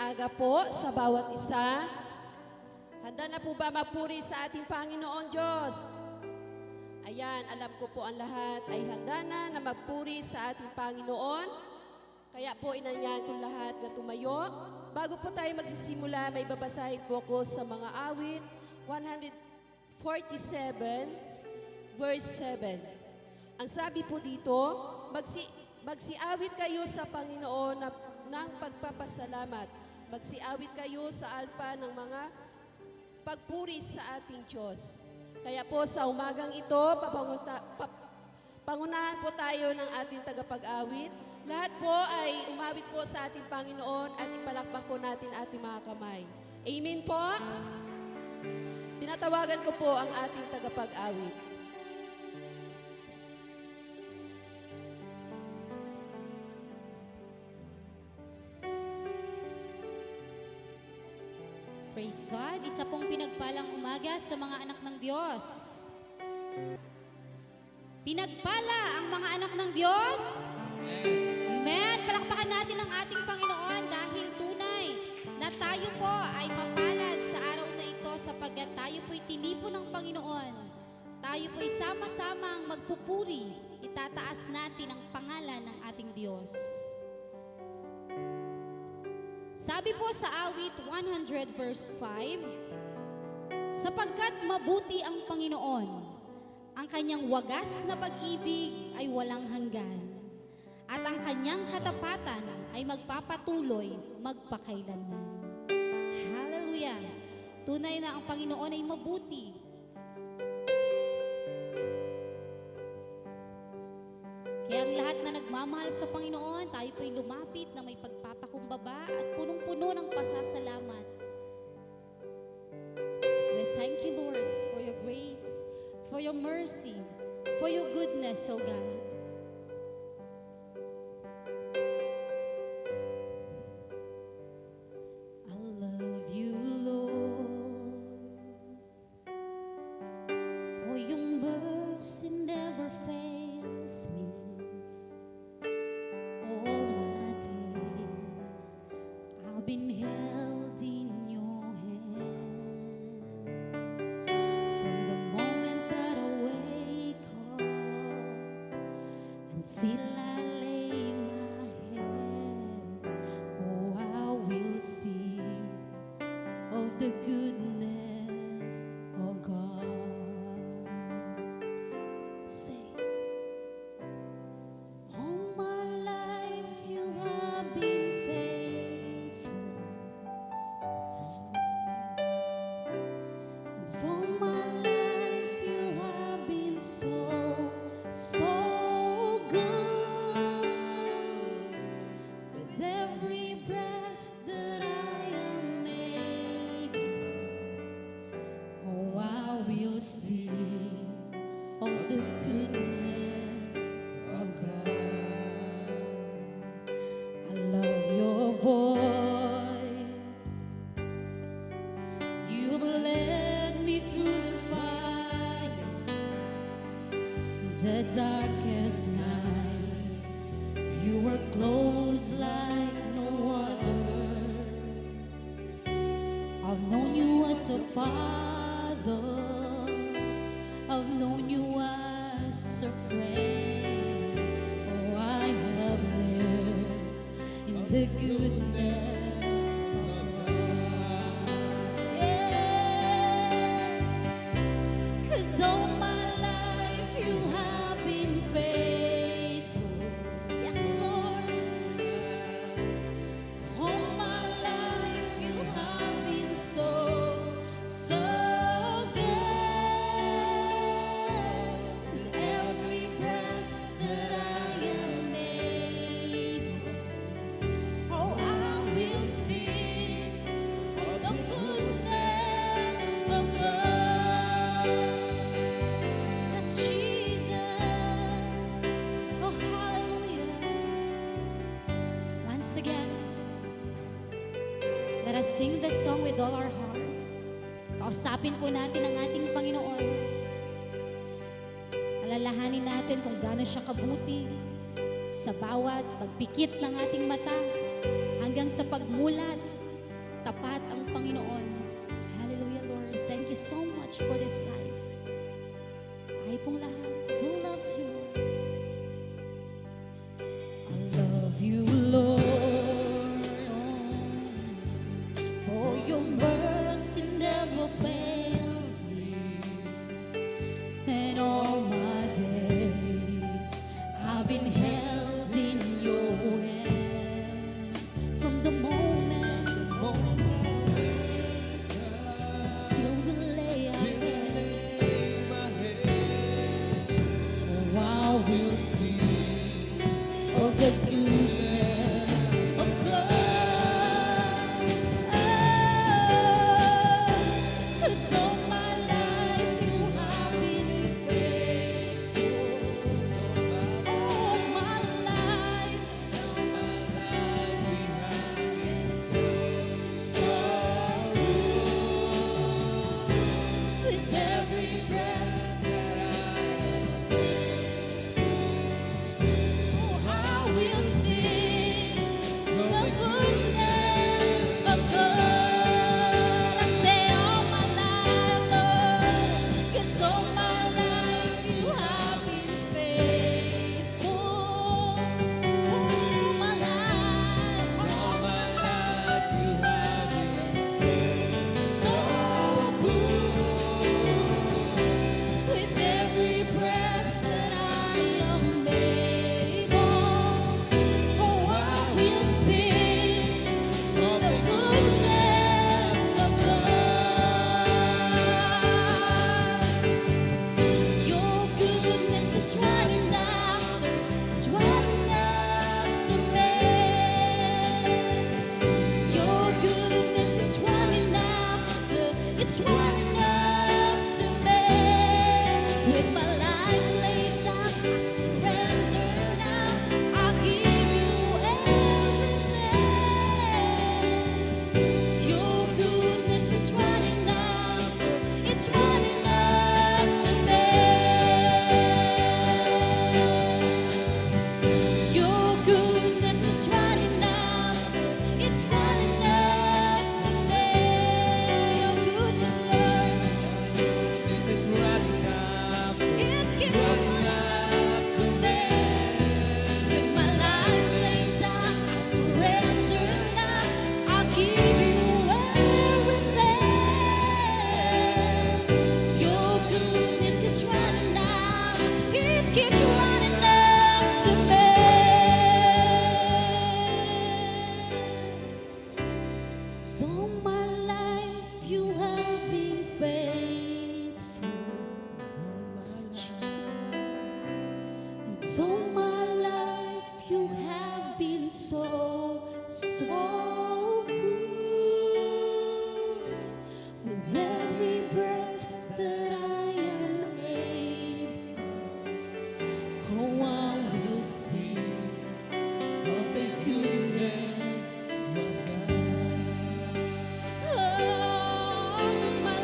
aga po sa bawat isa. Handa na po ba magpuri sa ating Panginoon Diyos? Ayan, alam ko po ang lahat ay handa na magpuri sa ating Panginoon. Kaya po inanyahan ko lahat na tumayo. Bago po tayo magsisimula, may babasahin po ako sa mga awit 147 verse 7. Ang sabi po dito, magsiawit kayo sa Panginoon ng pagpapasalamat. Magsiawit kayo sa alpa ng mga pagpuri sa ating Diyos. Kaya po sa umagang ito, pangunahan po tayo ng ating tagapag-awit. Lahat po ay umawit po sa ating Panginoon at ipalakpak po natin ating mga kamay. Amen po? Tinatawagan ko po ang ating tagapag-awit. Praise God. Isa pong pinagpalang umaga sa mga anak ng Diyos. Pinagpala ang mga anak ng Diyos. Amen. Palakpakan natin ang ating Panginoon dahil tunay na tayo po ay mapalad sa araw na ito sapagkat tayo po'y tinipon ng Panginoon. Tayo po'y sama-samang magpupuri. Itataas natin ang pangalan ng ating Diyos. Sabi po sa awit 100 verse 5, sapagkat mabuti ang Panginoon, ang kanyang wagas na pag-ibig ay walang hanggan, at ang kanyang katapatan ay magpapatuloy magpakailanman. Hallelujah! Tunay na ang Panginoon ay mabuti. Kaya ang lahat na nagmamahal sa Panginoon, tayo po'y lumapit na may pagpapakumbaba at punong-puno ng pasasalamat. We thank you, Lord, for your grace, for your mercy, for your goodness, O God. I love you, Lord, for your mercy never fails me. Been held in your hands from the moment that I wake up until I lay my head. Oh, I will sing of the goodness of God. Say, all my life you have been all my life you have been so good. With every breath that I am able, oh, I will sing of the goodness of God. I love your voice. You have led me through the fire, the darkest night. You were close like no other. I've known you as a father, I've known you as a friend. Oh, I have lived in the goodness of God. Cause all my life you have been faithful. Yes, Lord. All my life you have been so good. With every breath that I am able, oh, I will sing of the goodness of God. Yes, Jesus. Oh, hallelujah. Once again, let us sing this song with all our hearts. Kausapin po natin ang ating Panginoon. Alalahanin natin kung gaano siya kabuti sa bawat pagpikit ng ating mata hanggang sa pagmulat tapat ang Panginoon. Hallelujah, Lord. Thank you so much for this life. Tayo pong lahat, we love you, Lord. I love you, Lord, for your mercy never fails me. And all my days I've been held in your hand. From the moment till we lay our head, oh, I will sing of the goodness of God. Oh, 'cause all my life you have been faithful. All my life so good. With every breath that I will sing the goodness of God. I say all my life, Lord, 'cause all my life you have been faithful. All my life you have been so good. With every breath that I am able, oh, I will sing the goodness of God. Your goodness is running after, it's running after me. Your goodness is running after, it's running after me. With my life laid down, I surrender now. I'll give you everything. Your goodness is running after, it's running after me. Your goodness is running after, it's running after me. Your goodness, Lord, it keeps running after me. With my life laid down, I surrender now. I'll give you everything. Your goodness is running out. It keeps running after me. So my life you have been faithful. And so my life you have been so good. With every breath that I am able, oh, I will sing of the goodness of God. Oh, my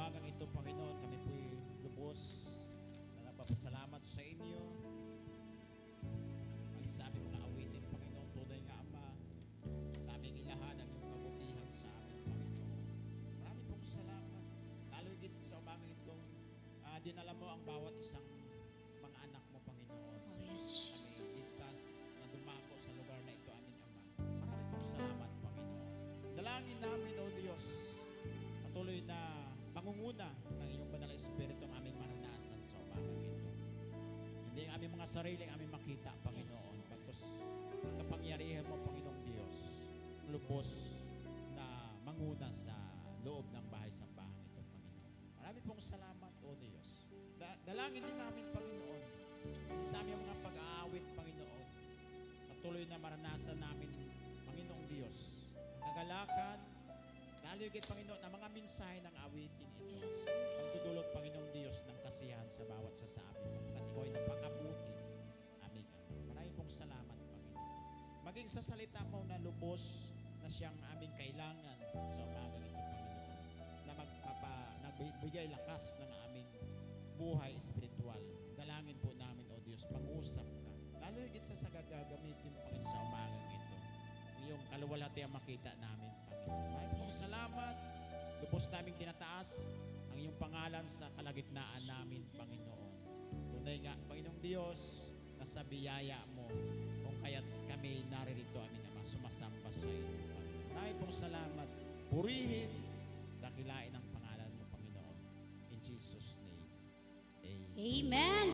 umagang ito, Panginoon, kami po'y lubos na nagpapasalamat sa inyo. Ang sa aming mga awitin, Panginoon, tunay nga, Ama, naming ilahan ang iyong kabutihan sa amin, Panginoon. Marami pong salamat. Lalo higit sa umagang itong dinala mo ang bawat isang mga anak mo, Panginoon. Oh, yes, Kami Jesus. ligtas na dumako sa lugar na ito, aming Ama. Marami pong salamat, Panginoon. Dalangin namin, O Diyos, patuloy na pangunguna ng iyong banal na Espiritu ang aming maranasan sa umagang ito. Hindi ang aming mga sarili ang aming makita, Panginoon. Bagkus ang kapangyarihan mo, Panginoong Diyos, lubos na manguna sa loob ng bahay-sambahan ito, Panginoon. Marami pong salamat, O Diyos. Dalangin din namin, Panginoon, sa aming mga pag-aawit, Panginoon, patuloy na maranasan namin, Panginoong Diyos, ang kagalakan, lalo higit, Panginoon, ang mga mensahe ng awitin ito. Yes, Pagdudulot, Panginoong Diyos, ng kasiyahan sa bawat sa amin. At ikaw ay napakabuti. Aming Ama. Maraming pong salamat, Panginoon. Maging sa salita mo na lubos na siyang aming kailangan sa umagang ito, Panginoon. Na nagbigay lakas ng aming buhay espiritual. Dalangin po namin, O Diyos, pag-usap ka. Lalo higit sa gagamitin, Panginoon, sa umagang ito. Iyong kaluwalhati ang makita namin, Panginoon. Maraming pong Yes. salamat. Lubos naming tinataas ang iyong pangalan sa kalagitnaan namin, Panginoon. Tunay nga, Panginoong Diyos, nasa biyaya mo kung kaya't kami naririto, aming Ama, sumasamba sa iyo, Panginoon. Maraming pong salamat. Purihin, dakilain ang pangalan mo, Panginoon. In Jesus' name, Amen. Amen.